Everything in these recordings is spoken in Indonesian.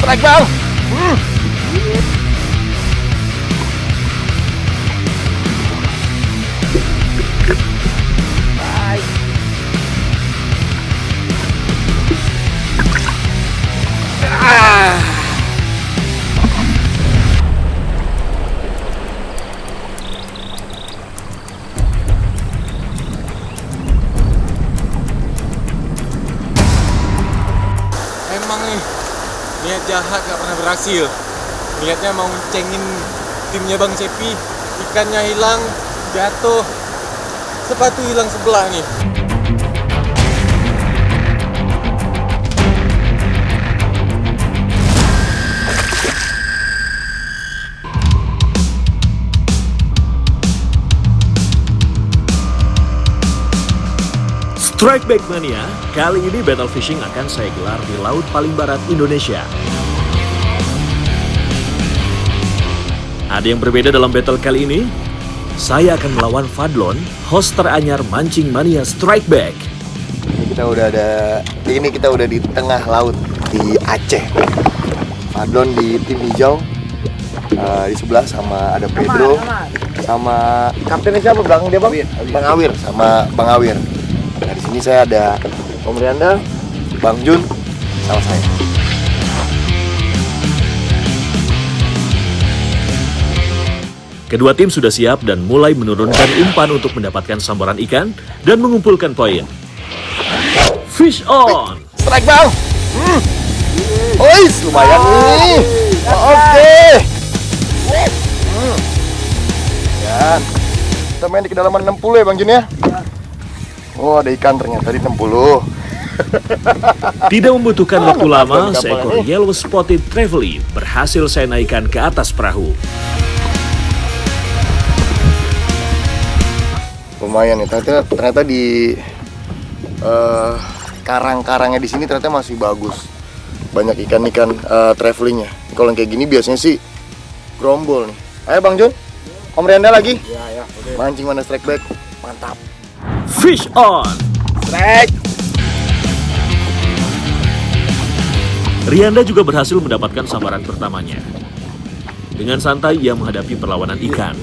Strike bang. Emang nih, niat jahat gak pernah berhasil. Niatnya mau ngecengin timnya Bang Cepi. Ikannya hilang, jatuh. Sepatu hilang sebelah nih. Strike Back Mania, kali ini battle fishing akan saya gelar di laut paling barat Indonesia. Ada yang berbeda dalam battle kali ini. Saya akan melawan Fadlon, host teranyar Mancing Mania Strike Back. Kita udah di tengah laut di Aceh. Fadlon di tim hijau, di sebelah sama ada Pedro, sama kaptennya siapa belakang dia bang? Bang Awir sama Bang Awir. Nah di sini saya ada Om Rianda, Bang Jun, sama saya. Kedua tim sudah siap dan mulai menurunkan umpan untuk mendapatkan sambaran ikan dan mengumpulkan poin. Fish on! Strike bang! Ois, lumayan nih. Oke. Ya, kita main di kedalaman 60 ya Bang Jun ya? Oh ada ikan ternyata di 60. Tidak membutuhkan waktu lama, seekor yellow spotted trevally berhasil saya naikkan ke atas perahu. Lumayan ya, ternyata di karang-karangnya di sini ternyata masih bagus. Banyak ikan-ikan travelingnya. Kalau yang kayak gini biasanya sih grombol nih. Ayo Bang Jun, Om Rianda lagi. Ya, okay. Mancing mana strike back, mantap. Fish on! Strike! Rianda juga berhasil mendapatkan sambaran pertamanya. Dengan santai ia menghadapi perlawanan ikan.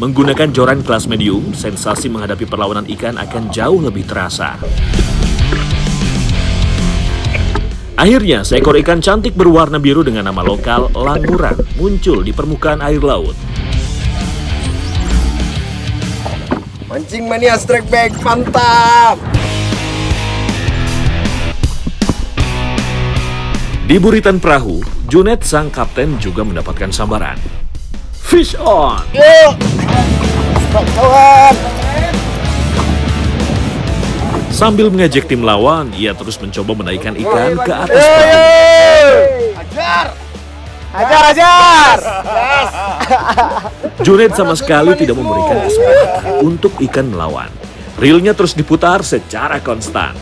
Menggunakan joran kelas medium, sensasi menghadapi perlawanan ikan akan jauh lebih terasa. Akhirnya, seekor ikan cantik berwarna biru dengan nama lokal languran muncul di permukaan air laut. Mancing Mania strike back, mantap! Di buritan perahu, Junet sang kapten juga mendapatkan sambaran. Fish on! Yuk! Kawan! Sambil mengejek tim lawan, ia terus mencoba menaikkan ikan ke atas perahu. Ajar! Ajar! Yes. Junet sama sekali tidak memberikan kesempatan untuk ikan melawan. Reelnya terus diputar secara konstan.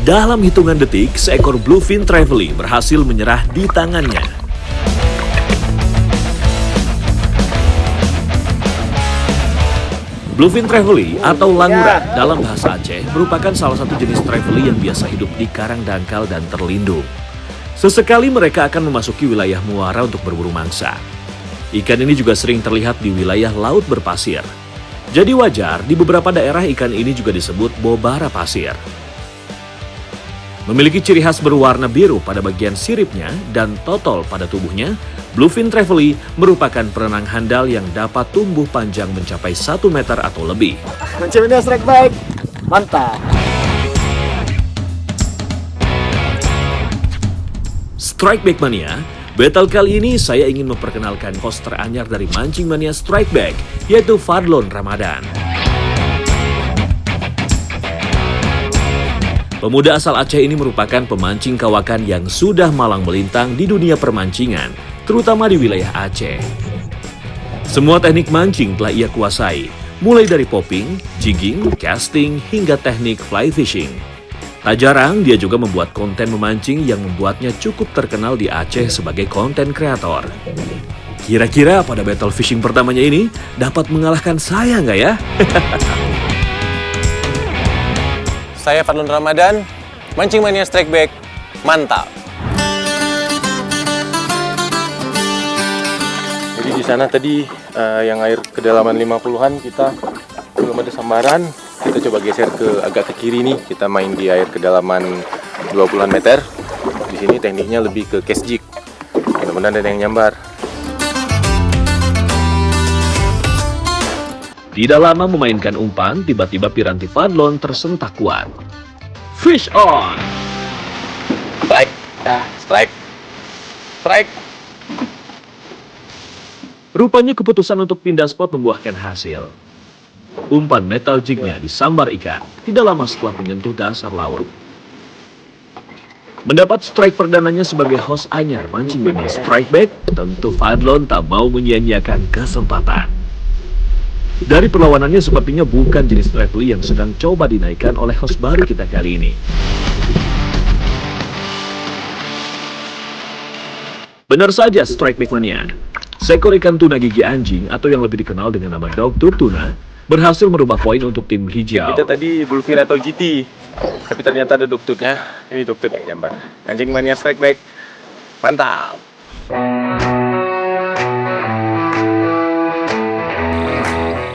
Dalam hitungan detik, seekor bluefin trevally berhasil menyerah di tangannya. Bluefin trevally atau languran dalam bahasa Aceh merupakan salah satu jenis trevally yang biasa hidup di karang dangkal dan terlindung. Sesekali mereka akan memasuki wilayah muara untuk berburu mangsa. Ikan ini juga sering terlihat di wilayah laut berpasir. Jadi wajar di beberapa daerah ikan ini juga disebut bobara pasir. Memiliki ciri khas berwarna biru pada bagian siripnya dan totol pada tubuhnya, bluefin trevally merupakan perenang handal yang dapat tumbuh panjang mencapai 1 meter atau lebih. Mancing Mania strike back, mantap! Strike Back Mania, battle kali ini saya ingin memperkenalkan host teranyar dari Mancing Mania Strike Back, yaitu Fadlon Ramadan. Pemuda asal Aceh ini merupakan pemancing kawakan yang sudah malang melintang di dunia permancingan, terutama di wilayah Aceh. Semua teknik mancing telah ia kuasai, mulai dari popping, jigging, casting, hingga teknik fly fishing. Tak jarang dia juga membuat konten memancing yang membuatnya cukup terkenal di Aceh sebagai konten kreator. Kira-kira pada battle fishing pertamanya ini dapat mengalahkan saya nggak ya? Saya Fadlon Ramadan, Mancing Mania Strike Back, mantap. Jadi di sana tadi yang air kedalaman 50-an kita belum ada sambaran. Kita coba geser agak ke kiri nih. Kita main di air kedalaman 20-an meter. Di sini tekniknya lebih ke cast jig. Mudah-mudahan ada yang nyambar. Tidak lama memainkan umpan, tiba-tiba piranti Fadlon tersentak kuat. Fish on! Strike, strike, strike. Rupanya keputusan untuk pindah spot membuahkan hasil. Umpan metal jignya disambar ikan, tidak lama setelah menyentuh dasar laut. Mendapat strike perdananya sebagai host anyar Mancing Mania Strike Back, tentu Fadlon tak mau menyia-nyiakan kesempatan. Dari perlawanannya sepertinya bukan jenis trevally yang sedang coba dinaikkan oleh host baru kita kali ini. Benar saja Strike Back Mania. Seekor ikan tuna gigi anjing atau yang lebih dikenal dengan nama dogtooth tuna berhasil merubah poin untuk tim hijau. Kita tadi bluefin atau GT, tapi ternyata ada dogtoothnya. Ini dogtooth yang nyambar. Mancing Mania Strike Back, mantap.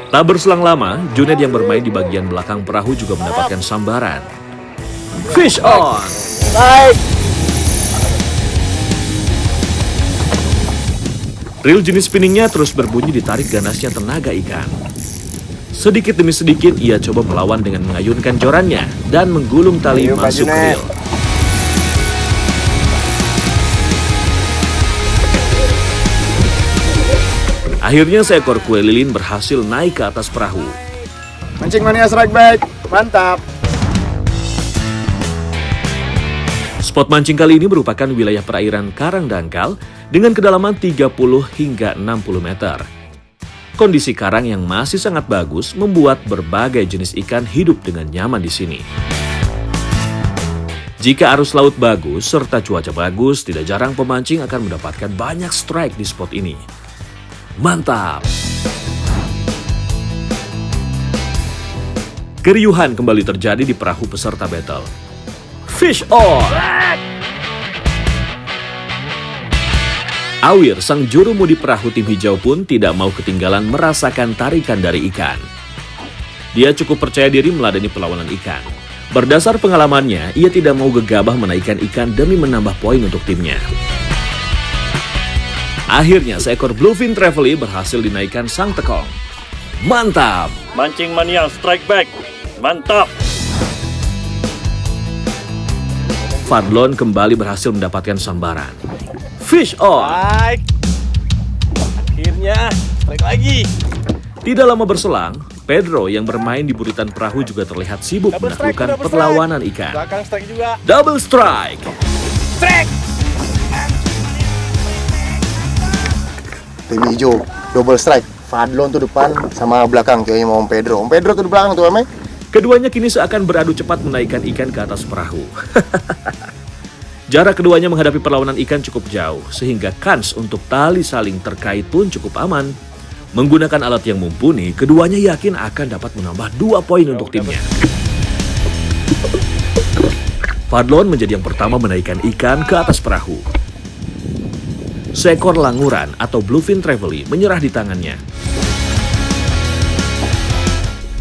Tak berselang lama, Junaid yang bermain di bagian belakang perahu juga mendapatkan sambaran. Fish on! Reel jenis spinningnya terus berbunyi ditarik ganasnya tenaga ikan. Sedikit demi sedikit ia coba melawan dengan mengayunkan jorannya dan menggulung tali masuk reel. Akhirnya seekor kue lilin berhasil naik ke atas perahu. Mancing Mania Strike Back, mantap. Spot mancing kali ini merupakan wilayah perairan karang dangkal dengan kedalaman 30 hingga 60 meter. Kondisi karang yang masih sangat bagus membuat berbagai jenis ikan hidup dengan nyaman di sini. Jika arus laut bagus serta cuaca bagus, tidak jarang pemancing akan mendapatkan banyak strike di spot ini. Mantap! Keriuhan kembali terjadi di perahu peserta battle. Fish on! Awir, sang jurumudi perahu tim hijau pun tidak mau ketinggalan merasakan tarikan dari ikan. Dia cukup percaya diri meladeni perlawanan ikan. Berdasar pengalamannya, ia tidak mau gegabah menaikkan ikan demi menambah poin untuk timnya. Akhirnya seekor bluefin trevally berhasil dinaikkan sang tekong. Mantap! Mancing Mania Strike Back, mantap! Fadlon kembali berhasil mendapatkan sambaran. Fish on! Strike. Akhirnya strike lagi. Tidak lama berselang, Pedro yang bermain di buritan perahu juga terlihat sibuk menaklukkan perlawanan ikan. Belakang strike juga. Double strike! Strike. Tim hijau, double strike. Fadlon tuh depan sama belakang kayaknya mau Om Pedro. Om Pedro tuh di belakang tuh, Ame. Keduanya kini seakan beradu cepat menaikkan ikan ke atas perahu. Jarak keduanya menghadapi perlawanan ikan cukup jauh, sehingga kans untuk tali saling terkait pun cukup aman. Menggunakan alat yang mumpuni, keduanya yakin akan dapat menambah 2 poin untuk timnya. Fadlon menjadi yang pertama menaikkan ikan ke atas perahu. Seekor languran atau bluefin trevally menyerah di tangannya.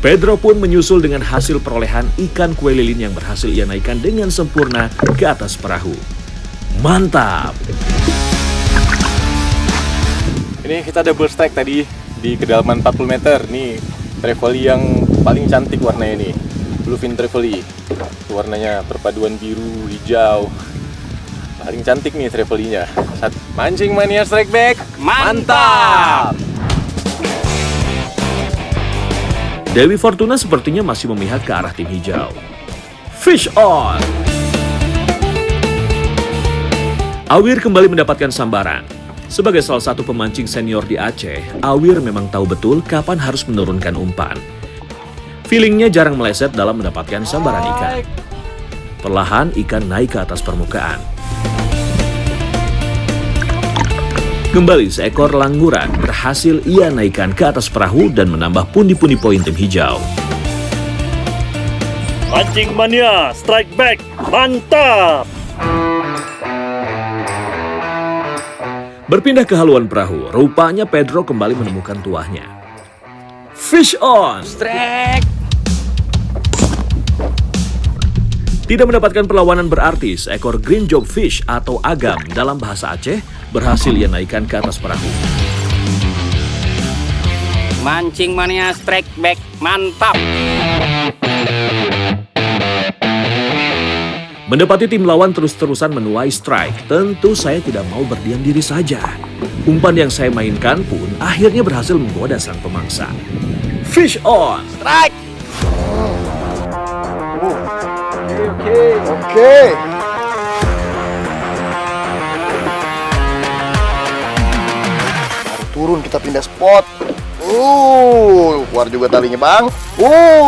Pedro pun menyusul dengan hasil perolehan ikan kue lilin yang berhasil ia naikkan dengan sempurna ke atas perahu. Mantap! Ini kita double strike tadi di kedalaman 40 meter. Nih trevally yang paling cantik warnanya nih. Bluefin trevally. Warnanya perpaduan biru, hijau. Paling cantik nih trevally-nya. Mancing Mania Strike Back, mantap! Dewi Fortuna sepertinya masih memihak ke arah tim hijau. Fish on! Awir kembali mendapatkan sambaran. Sebagai salah satu pemancing senior di Aceh, Awir memang tahu betul kapan harus menurunkan umpan. Feelingnya jarang meleset dalam mendapatkan sambaran ikan. Perlahan ikan naik ke atas permukaan. Kembali seekor languran berhasil ia naikkan ke atas perahu dan menambah pundi-pundi poin tim hijau. Mancing mania, strike back, mantap! Berpindah ke haluan perahu, rupanya Pedro kembali menemukan tuahnya. Fish on! Strike! Tidak mendapatkan perlawanan berarti, seekor green job fish atau agam dalam bahasa Aceh berhasil ia naikkan ke atas perahu. Mancing mania, strike back, mantap! Mendapati tim lawan terus-terusan menuai strike, tentu saya tidak mau berdiam diri saja. Umpan yang saya mainkan pun akhirnya berhasil menggoda sang pemangsa. Fish on! Strike! Oke. Turun, kita pindah spot. Keluar juga talinya, Bang.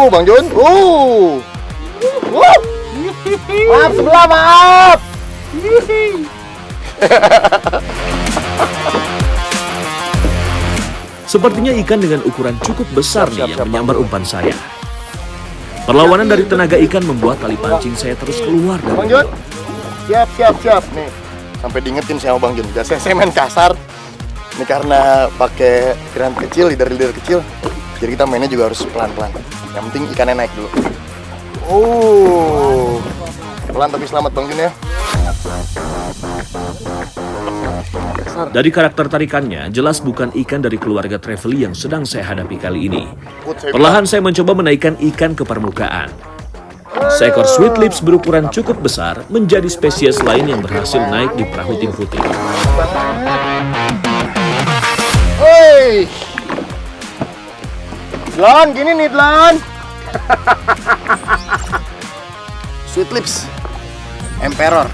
Bang Jun. Maaf sebelah, maaf. Sepertinya ikan dengan ukuran cukup besar Siap, nih yang siap, menyambar Bang. umpan saya. Perlawanan dari tenaga ikan membuat tali pancing saya terus keluar Bang dari Jun. Siap. Nih, sampai diingetin sama Bang Jun. Biasanya saya main kasar. Ini karena pakai piranti kecil, leader kecil. Jadi kita mainnya juga harus pelan-pelan. Yang penting ikannya naik dulu. Pelan tapi selamat Bang Jun ya. Dari karakter tarikannya, jelas bukan ikan dari keluarga Trevely yang sedang saya hadapi kali ini. Perlahan saya mencoba menaikkan ikan ke permukaan. Seekor sweet lips berukuran cukup besar menjadi spesies lain yang berhasil naik di perahu tim putih. Woi, Dlon, gini nih Dlon. Sweet lips, emperor.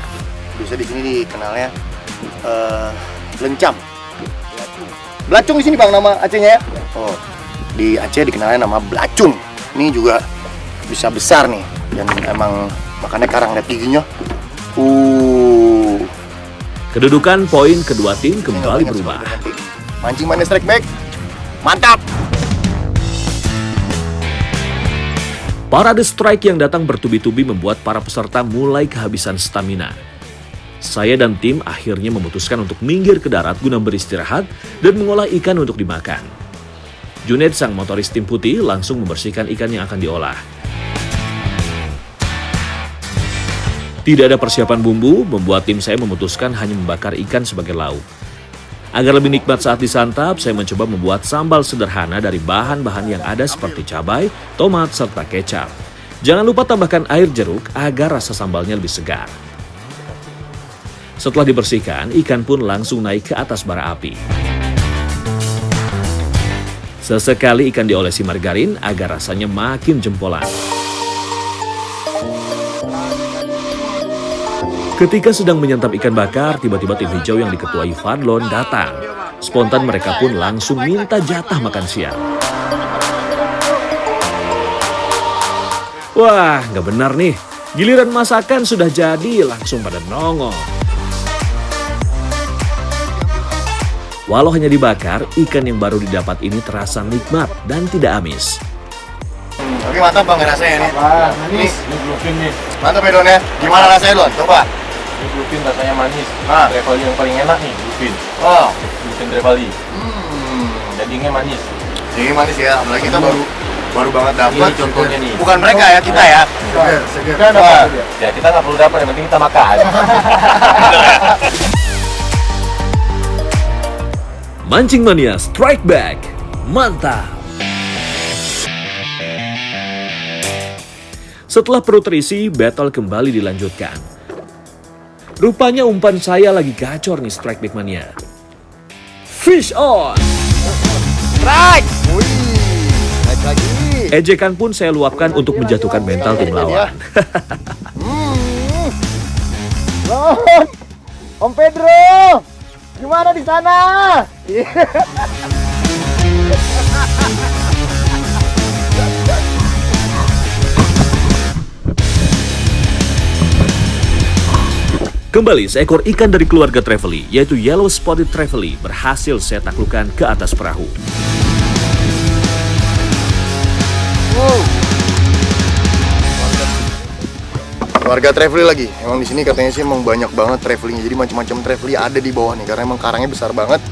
Bisa di sini dikenalnya lencam. Belacung di sini Bang nama Acehnya ya. Oh, di Aceh dikenalnya nama belacung. Ini juga bisa besar nih dan emang makannya karang, lihat giginya. Kedudukan poin kedua tim kembali berubah. Mancing mania strike back. Mantap. Parade strike yang datang bertubi-tubi membuat para peserta mulai kehabisan stamina. Saya dan tim akhirnya memutuskan untuk minggir ke darat guna beristirahat dan mengolah ikan untuk dimakan. Junaid, sang motoris tim putih, langsung membersihkan ikan yang akan diolah. Tidak ada persiapan bumbu, membuat tim saya memutuskan hanya membakar ikan sebagai lauk. Agar lebih nikmat saat disantap, saya mencoba membuat sambal sederhana dari bahan-bahan yang ada seperti cabai, tomat, serta kecap. Jangan lupa tambahkan air jeruk agar rasa sambalnya lebih segar. Setelah dibersihkan, ikan pun langsung naik ke atas bara api. Sesekali ikan diolesi margarin agar rasanya makin jempolan. Ketika sedang menyantap ikan bakar, tiba-tiba tim hijau yang diketuai Fadlon datang. Spontan mereka pun langsung minta jatah makan siang. Wah, nggak benar nih. Giliran masakan sudah jadi, langsung pada nongol. Walau hanya dibakar, ikan yang baru didapat ini terasa nikmat dan tidak amis. Oke, mantap Bang rasanya nih. Manis. Ini bluefin nih. Mantap ya Don ya. Gimana rasanya Don? Coba. Ini bluefin rasanya manis. Nah. Trevally yang paling enak nih, bluefin. Oh. Bluefin Trevally. Dagingnya manis. Ini manis ya. Apalagi kita baru banget dapat. Ini contohnya nih. Bukan mereka ya, kita ya. Segar. Ya kita nggak perlu dapat, yang penting kita makan. Mancing Mania Strike Back. Mantap. Setelah perut terisi, battle kembali dilanjutkan. Rupanya umpan saya lagi gacor nih Strike Back Mania. Fish on! Strike. Wih, naik lagi. Ejekan pun saya luapkan untuk menjatuhkan mental tim lawan. Lon, Om Pedro, gimana di sana? Kembali, seekor ikan dari keluarga Trevally, yaitu Yellow Spotted Trevally, berhasil saya taklukkan ke atas perahu. Keluarga Trevally lagi. Emang di sini katanya sih emang banyak banget Trevally-nya. Jadi macam-macam Trevally ada di bawah nih, karena emang karangnya besar banget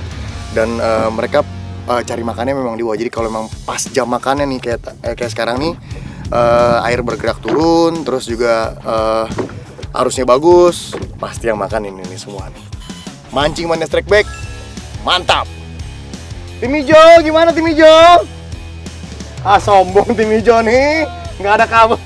dan mereka cari makannya memang di bawah. Jadi kalau memang pas jam makannya nih kayak sekarang nih, air bergerak turun, terus juga arusnya bagus, pasti yang makan ini nih semua nih. Mancing Mania Strike Back, mantap. Tim hijau, gimana tim hijau? Ah, sombong tim hijau nih, nggak ada kabar.